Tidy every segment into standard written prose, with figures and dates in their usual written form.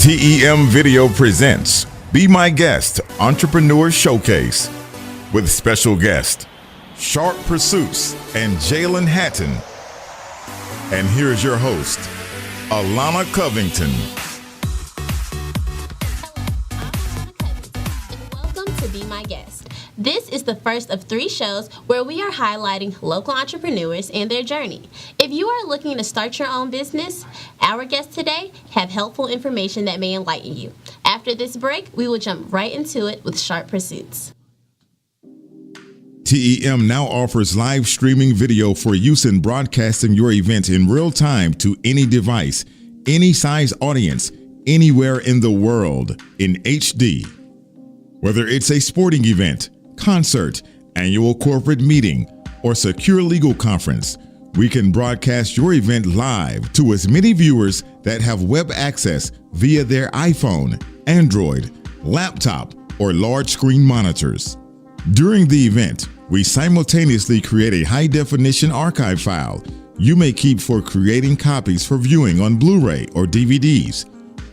TEM Video presents Be My Guest Entrepreneur Showcase with special guest Sharp Pursuits and Jalen Hatton. And here's your host, Alana Covington. Welcome to Be My Guest. This is the first of 3 shows where we are highlighting local entrepreneurs and their journey. If you are looking to start your own business, our guests today have helpful information that may enlighten you. After this break, we will jump right into it with Sharp Pursuits. TEM now offers live streaming video for use in broadcasting your event in real time to any device, any size audience, anywhere in the world in HD. Whether it's a sporting event, concert, annual corporate meeting, or secure legal conference, we can broadcast your event live to as many viewers that have web access via their iPhone, Android, laptop, or large screen monitors. During the event, we simultaneously create a high-definition archive file you may keep for creating copies for viewing on Blu-ray or DVDs,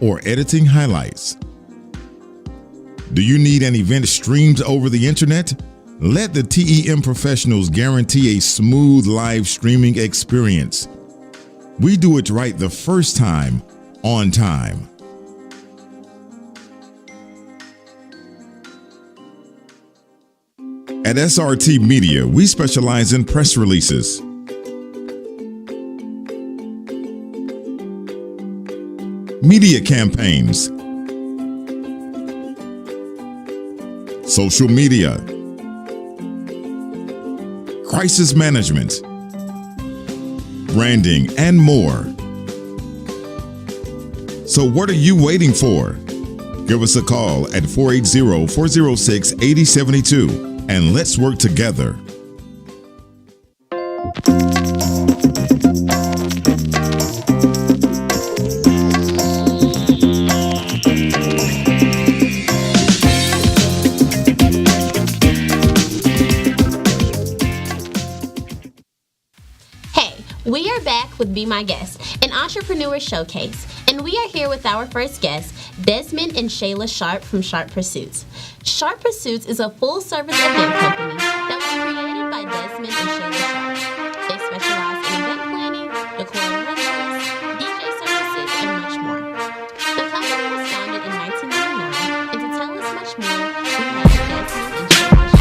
or editing highlights. Do you need an event streamed over the internet? Let the TEM professionals guarantee a smooth live streaming experience. We do it right the first time, on time. At SRT Media, we specialize in press releases, media campaigns, social media, crisis management, branding, and more. So what are you waiting for? Give us a call at 480-406-8072 and let's work together. We are back with Be My Guest, an entrepreneur showcase, and we are here with our first guests, Desmond and Shayla Sharp from Sharp Pursuits. Sharp Pursuits is a full-service event company that was created by Desmond and Shayla Sharp. They specialize in event planning, decor and rentals, DJ services, and much more. The company was founded in 1999, and to tell us much more, we have Desmond and Shayla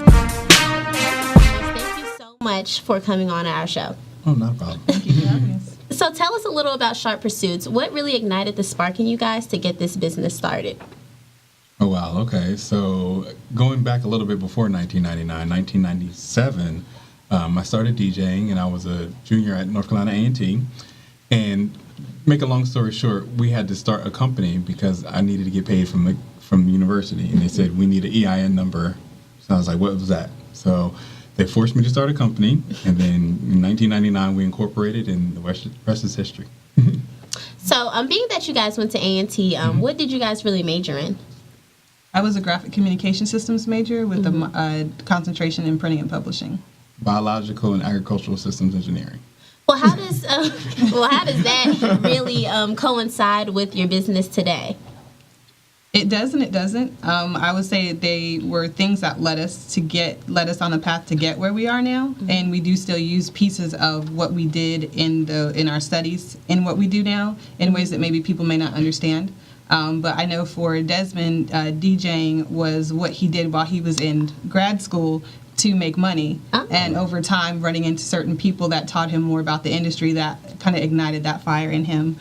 Sharp. Thank you so much for coming on our show. Oh, not a problem. Thank you for having us. So tell us a little about Sharp Pursuits. What really ignited the spark in you guys to get this business started? Oh, wow. Okay. So going back a little bit before 1999, 1997, I started DJing, and I was a junior at North Carolina A&T. And make a long story short, we had to start a company because I needed to get paid from the university. And they said, we need an EIN number. So I was like, what was that? So they forced me to start a company, and then in 1999 we incorporated, and the rest is history. So, being that you guys went to A&T, what did you guys really major in? I was a graphic communication systems major with a concentration in printing and publishing. Biological and agricultural systems engineering. Well, how does that really coincide with your business today? It does and it doesn't. I would say they were things that led us on a path to get where we are now, and we do still use pieces of what we did in our studies in what we do now in ways that maybe people may not understand. But I know for Desmond, DJing was what he did while he was in grad school to make money, and over time running into certain people that taught him more about the industry that kind of ignited that fire in him.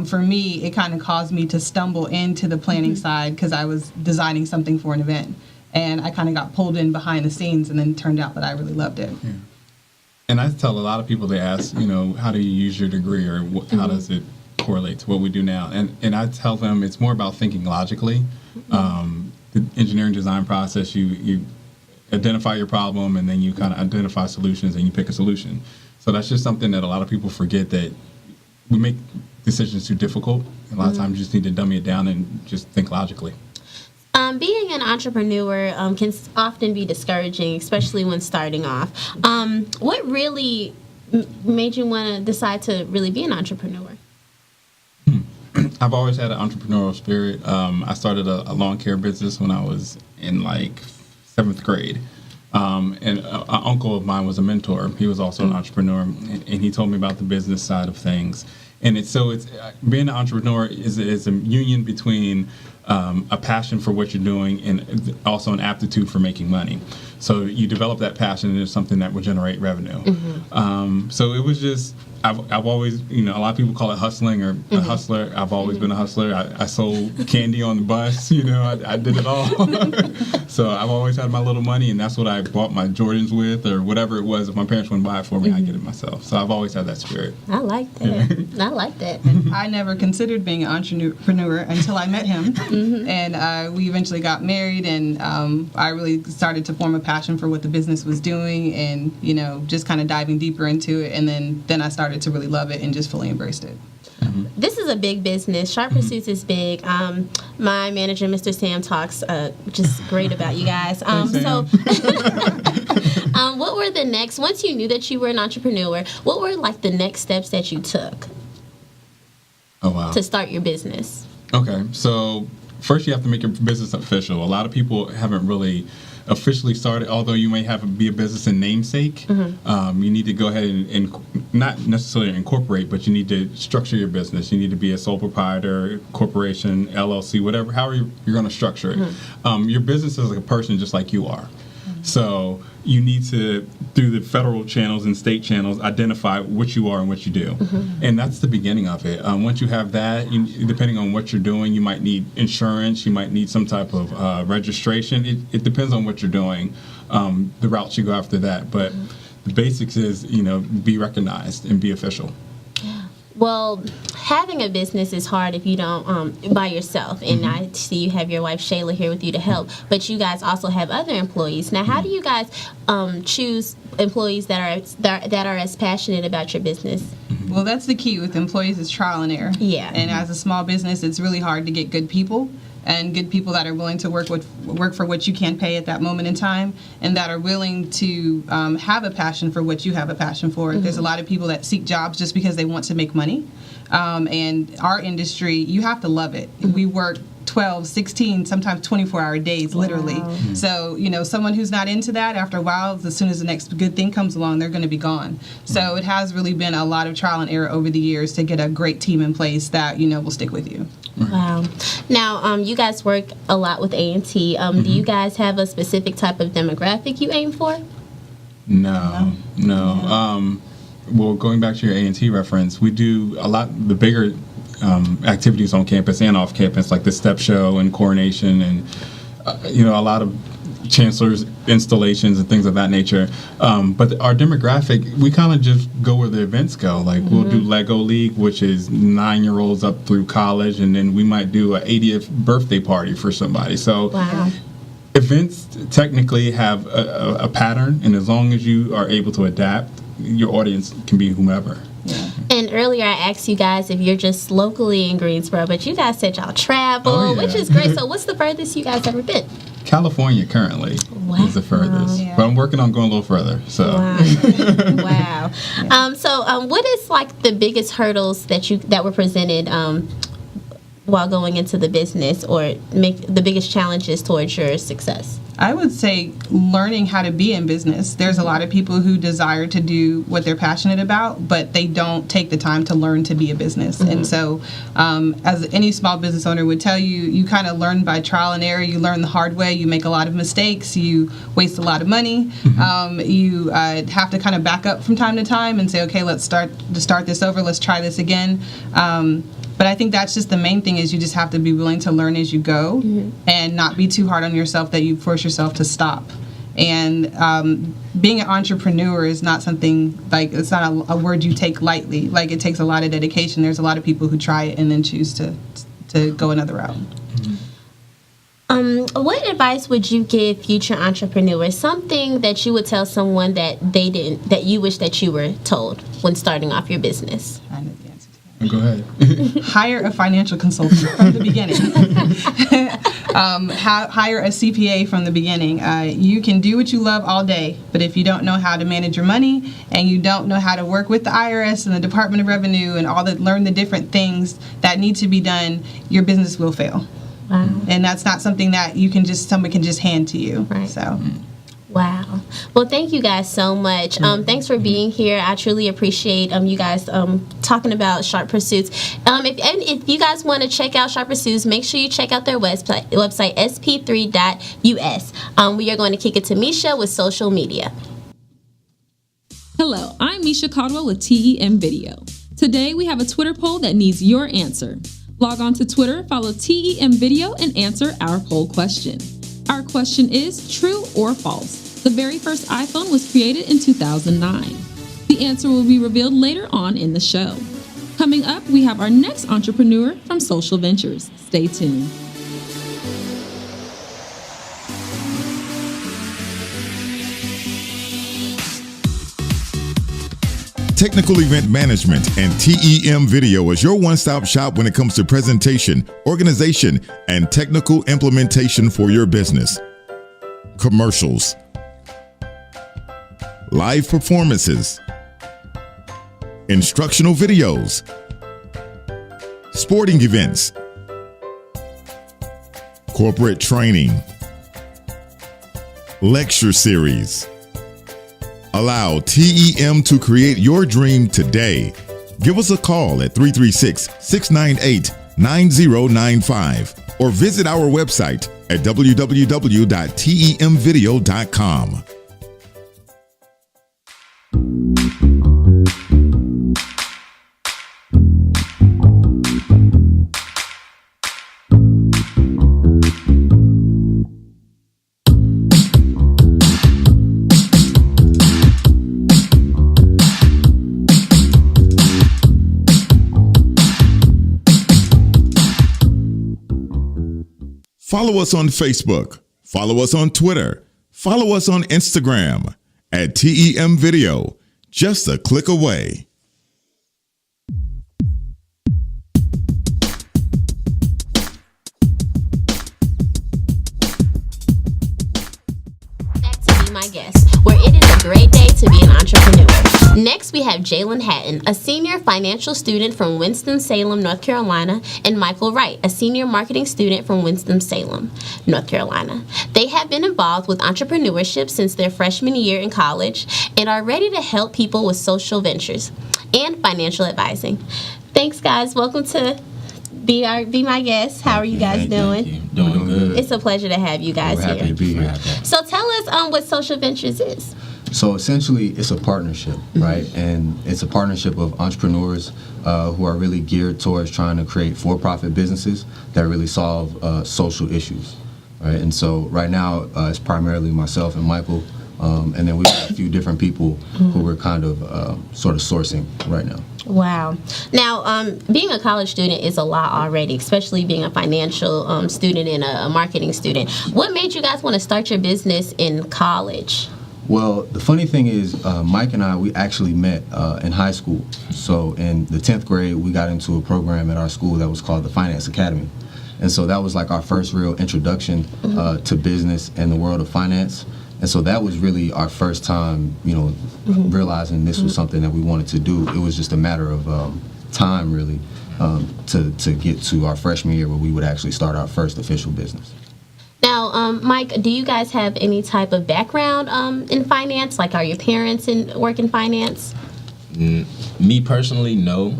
For me, it kind of caused me to stumble into the planning side because I was designing something for an event, and I kind of got pulled in behind the scenes, and then it turned out that I really loved it. Yeah. And I tell a lot of people, they ask, how do you use your degree, or how does it correlate to what we do now? And I tell them it's more about thinking logically. The engineering design process, you identify your problem, and then you kind of identify solutions, and you pick a solution. So that's just something that a lot of people forget, that we make decisions too difficult. A lot of times you just need to dummy it down and just think logically. Being an entrepreneur can often be discouraging, especially when starting off. What really made you want to decide to really be an entrepreneur? I've always had an entrepreneurial spirit. I started a lawn care business when I was in like 7th grade. And an uncle of mine was a mentor. He was also an entrepreneur, and he told me about the business side of things. And it's being an entrepreneur is a union between a passion for what you're doing and also an aptitude for making money. So you develop that passion into something that will generate revenue. So it was just, I've always, a lot of people call it hustling or a hustler. I've always been a hustler. I sold candy on the bus, I did it all. So I've always had my little money, and that's what I bought my Jordans with or whatever it was. If my parents wouldn't buy it for me, I'd get it myself. So I've always had that spirit. I like that. I like that. I never considered being an entrepreneur until I met him, and we eventually got married, and I really started to form a passion for what the business was doing, and just kind of diving deeper into it, and then I started to really love it and just fully embraced it. This is a big business. Sharp Pursuits is big. My manager, Mr. Sam, talks just great about you guys. So, what were the next? Once you knew that you were an entrepreneur, what were like the next steps that you took? Oh wow! To start your business. Okay, so first you have to make your business official. A lot of people haven't really officially started, although you may be a business in namesake. You need to go ahead and not necessarily incorporate, but you need to structure your business. You need to be a sole proprietor, corporation, LLC, whatever, however you're going to structure it. Your business is like a person just like you are. So you need to, through the federal channels and state channels, identify what you are and what you do. And that's the beginning of it. Once you have that, depending on what you're doing, you might need insurance, you might need some type of registration. It depends on what you're doing, the routes you go after that. But the basics is, be recognized and be official. Well, having a business is hard if you don't by yourself. And I see you have your wife Shayla here with you to help, but you guys also have other employees. Now, how do you guys choose employees that are as passionate about your business? Well, that's the key with employees is trial and error. Yeah. And as a small business, it's really hard to get good people. And good people that are willing to work for what you can pay at that moment in time, and that are willing to have a passion for what you have a passion for. There's a lot of people that seek jobs just because they want to make money. And our industry, you have to love it. We work 12, 16, sometimes 24-hour days, literally. Wow. So, someone who's not into that, after a while, as soon as the next good thing comes along, they're going to be gone. So it has really been a lot of trial and error over the years to get a great team in place that, will stick with you. Wow. Now, you guys work a lot with A&T. Do you guys have a specific type of demographic you aim for? No. Well, going back to your A&T reference, we do a lot, the bigger activities on campus and off campus, like the step show and coronation and, a lot of chancellor's installations and things of that nature. But our demographic, we kind of just go where the events go. Like we'll do Lego League, which is 9-year-olds up through college, and then we might do an 80th birthday party for somebody. So events technically have a pattern, and as long as you are able to adapt, your audience can be whomever. Yeah. And earlier I asked you guys if you're just locally in Greensboro, but you guys said y'all travel, which is great. So what's the furthest you guys ever been? California currently is the furthest, but I'm working on going a little further. So, wow. What is like the biggest hurdles that were presented while going into the business, or make the biggest challenges towards your success? I would say learning how to be in business. There's a lot of people who desire to do what they're passionate about, but they don't take the time to learn to be a business. And so, as any small business owner would tell you, you kind of learn by trial and error. You learn the hard way. You make a lot of mistakes. You waste a lot of money. You have to kind of back up from time to time and say, okay, let's start this over. Let's try this again. But I think that's just the main thing, is you just have to be willing to learn as you go and not be too hard on yourself that you force yourself to stop. And being an entrepreneur is not something, like, it's not a word you take lightly. Like, it takes a lot of dedication. There's a lot of people who try it and then choose to go another route. What advice would you give future entrepreneurs? Something that you would tell someone that they didn't, that you wish that you were told when starting off your business? I know the answer to that. Go ahead. Hire a financial consultant from the beginning. Hire a CPA from the beginning. You can do what you love all day, but if you don't know how to manage your money and you don't know how to work with the IRS and the Department of Revenue and learn the different things that need to be done, your business will fail. Wow. And that's not something that someone can just hand to you. Right. So. Wow. Well, thank you guys so much. Thanks for being here. I truly appreciate you guys talking about Sharp Pursuits. If you guys want to check out Sharp Pursuits, make sure you check out their website sp3.us. We are going to kick it to Misha with social media. Hello, I'm Misha Caldwell with TEM Video. Today we have a Twitter poll that needs your answer. Log on to Twitter, follow TEM Video, and answer our poll question. Our question is true or false. The very first iPhone was created in 2009. The answer will be revealed later on in the show. Coming up, we have our next entrepreneur from Social Ventures. Stay tuned. Technical Event Management and TEM Video is your one-stop shop when it comes to presentation, organization, and technical implementation for your business. Commercials, live performances, instructional videos, sporting events, corporate training, lecture series. Allow TEM to create your dream today. Give us a call at 336-698-9095 or visit our website at www.temvideo.com. Follow us on Facebook. Follow us on Twitter. Follow us on Instagram at TEM Video. Just a click away. Back to Be My Guest, where it is a great day to be an entrepreneur. Next, we have Jalen Hatton, a senior financial student from Winston-Salem, North Carolina, and Michael Wright, a senior marketing student from Winston-Salem, North Carolina. They have been involved with entrepreneurship since their freshman year in college and are ready to help people with social ventures and financial advising. Thanks, guys. Welcome to Be My Guest. How are you guys doing? Thank you. Doing good. It's a pleasure to have you guys We're happy here. to be here. So tell us what Social Ventures is. So essentially, it's a partnership, right? And it's a partnership of entrepreneurs who are really geared towards trying to create for-profit businesses that really solve social issues, right? And so right now, it's primarily myself and Michael, and then we've got a few different people who we're kind of sort of sourcing right now. Wow. Now, being a college student is a lot already, especially being a financial student and a marketing student. What made you guys want to start your business in college? Well, the funny thing is, Mike and I, we actually met in high school. So in the 10th grade, we got into a program at our school that was called the Finance Academy. And so that was like our first real introduction to business and the world of finance. And so that was really our first time, realizing this was something that we wanted to do. It was just a matter of time, really, to get to our freshman year where we would actually start our first official business. Now, Mike, do you guys have any type of background in finance? Like, are your parents work in finance? Me personally, no.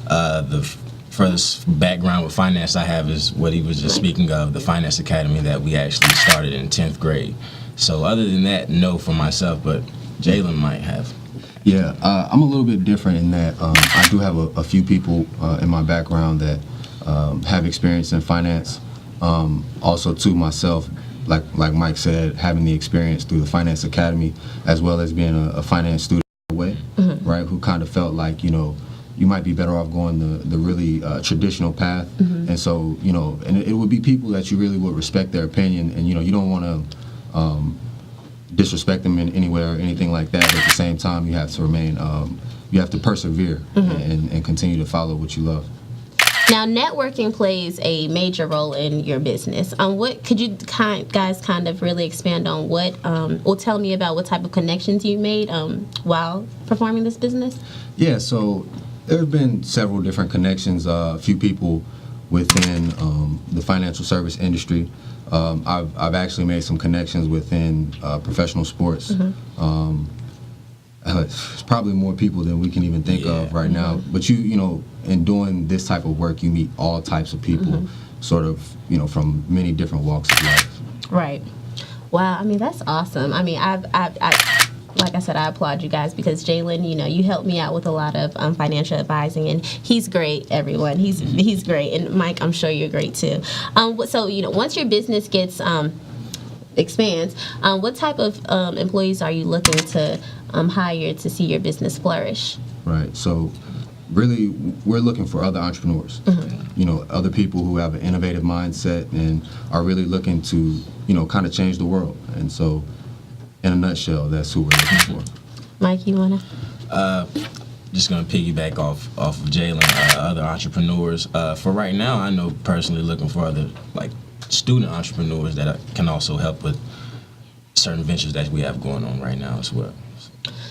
The first background with finance I have is what he was just speaking of, the Finance Academy that we actually started in 10th grade. So other than that, no for myself, but Jalen might have. Yeah, I'm a little bit different in that I do have a few people in my background that have experience in finance. Also, too, myself, like Mike said, having the experience through the Finance Academy, as well as being a finance student away, right, who kind of felt like, you might be better off going the really traditional path. And so, and it would be people that you really would respect their opinion, and, you don't want to disrespect them in any way or anything like that. But at the same time, you have to remain, you have to persevere and continue to follow what you love. Now, networking plays a major role in your business. What could you guys kind of really expand on? Or tell me about what type of connections you made while performing this business? Yeah, so there have been several different connections. A few people within the financial service industry. I've actually made some connections within professional sports. It's probably more people than we can even think of right now. But you know, in doing this type of work, you meet all types of people, sort of, you know, from many different walks of life. Right. Wow. I mean, that's awesome. I mean, I like I said, I applaud you guys because Jalen, you know, you helped me out with a lot of financial advising, and he's great. Everyone, he's great, and Mike, I'm sure you're great too. So you know, once your business gets expands, what type of employees are you looking to hire to see your business flourish? Right. So really, we're looking for other entrepreneurs. You know, other people who have an innovative mindset and are really looking to, you know, kind of change the world. And so, in a nutshell, that's who we're looking for. Mike, you wanna? Just gonna piggyback off of Jalen, other entrepreneurs. For right now, I know personally looking for other like student entrepreneurs that can also help with certain ventures that we have going on right now as well.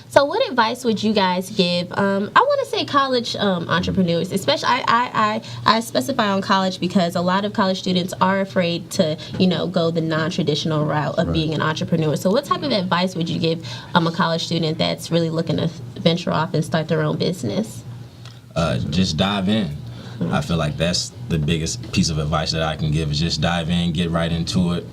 So what advice would you guys give, I want to say college entrepreneurs, especially, I specify on college because a lot of college students are afraid to, you know, go the non-traditional route of being an entrepreneur. So what type of advice would you give a college student that's really looking to venture off and start their own business? Just dive in. I feel like that's the biggest piece of advice that I can give is just dive in, get right into it,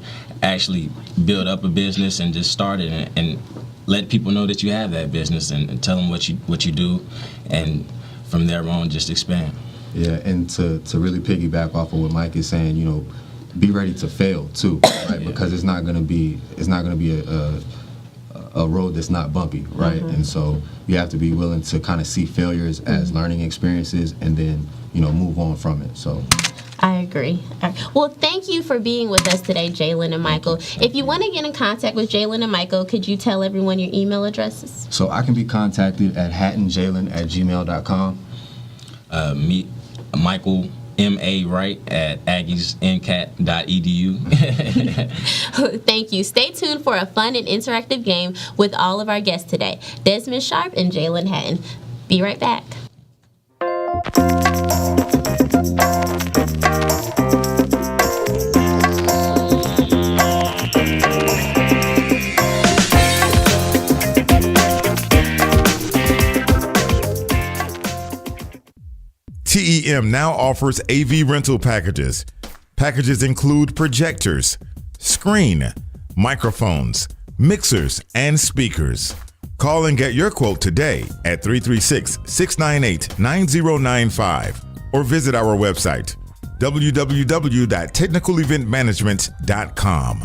actually build up a business and just start it and let people know that you have that business and tell them what you do, and from there on just expand. Yeah, and to really piggyback off of what Mike is saying, you know, be ready to fail too, right? Because it's not going to be a road that's not bumpy, right? And so you have to be willing to kind of see failures as learning experiences and then, you know, move on from it. So I agree. All right. Well, thank you for being with us today, Jalen and Michael. If you want to get in contact with Jalen and Michael, could you tell everyone your email addresses? So I can be contacted at hattonjalen@gmail.com. Me, Michael M.A. Wright at aggiesncat.edu. Thank you. Stay tuned for a fun and interactive game with all of our guests today, Desmond Sharp and Jalen Hatton. Be right back. TEM now offers AV rental packages. Packages include projectors, screen, microphones, mixers, and speakers. Call and get your quote today at 336-698-9095 or visit our website, www.technicaleventmanagement.com.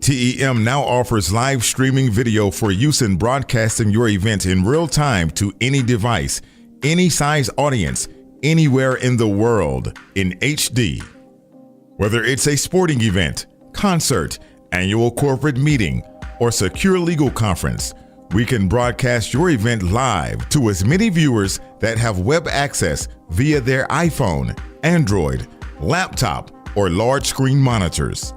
TEM now offers live streaming video for use in broadcasting your event in real time to any device, any size audience, anywhere in the world in HD. Whether it's a sporting event, concert, annual corporate meeting, or secure legal conference, we can broadcast your event live to as many viewers that have web access via their iPhone, Android, laptop, or large screen monitors.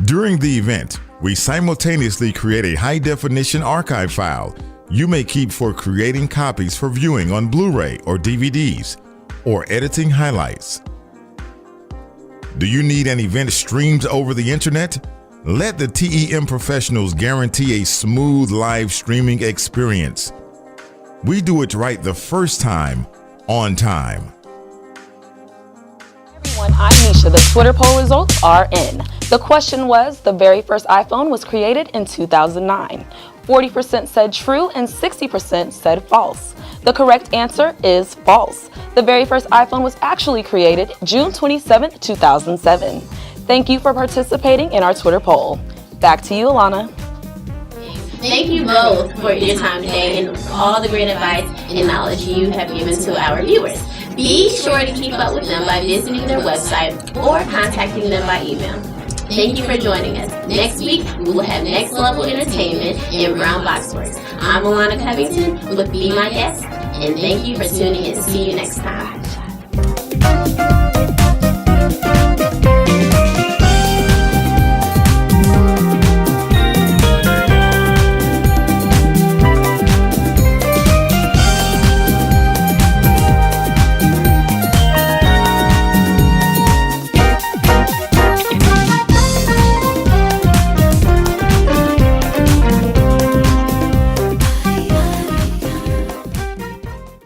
During the event, we simultaneously create a high-definition archive file you may keep for creating copies for viewing on Blu-ray or DVDs, or editing highlights. Do you need an event streamed over the internet? Let the TEM professionals guarantee a smooth live streaming experience. We do it right the first time, on time. Everyone, I'm Nisha. The Twitter poll results are in. The question was, the very first iPhone was created in 2009. 40% said true and 60% said false. The correct answer is false. The very first iPhone was actually created June 27, 2007. Thank you for participating in our Twitter poll. Back to you, Alana. Thank you both for your time today and all the great advice and knowledge you have given to our viewers. Be sure to keep up with them by visiting their website or contacting them by email. Thank you for joining us. Next week, we will have Next Level Entertainment in Brown Box Works. I'm Alana Covington with Be My Guest, And thank you for tuning in. See you next time.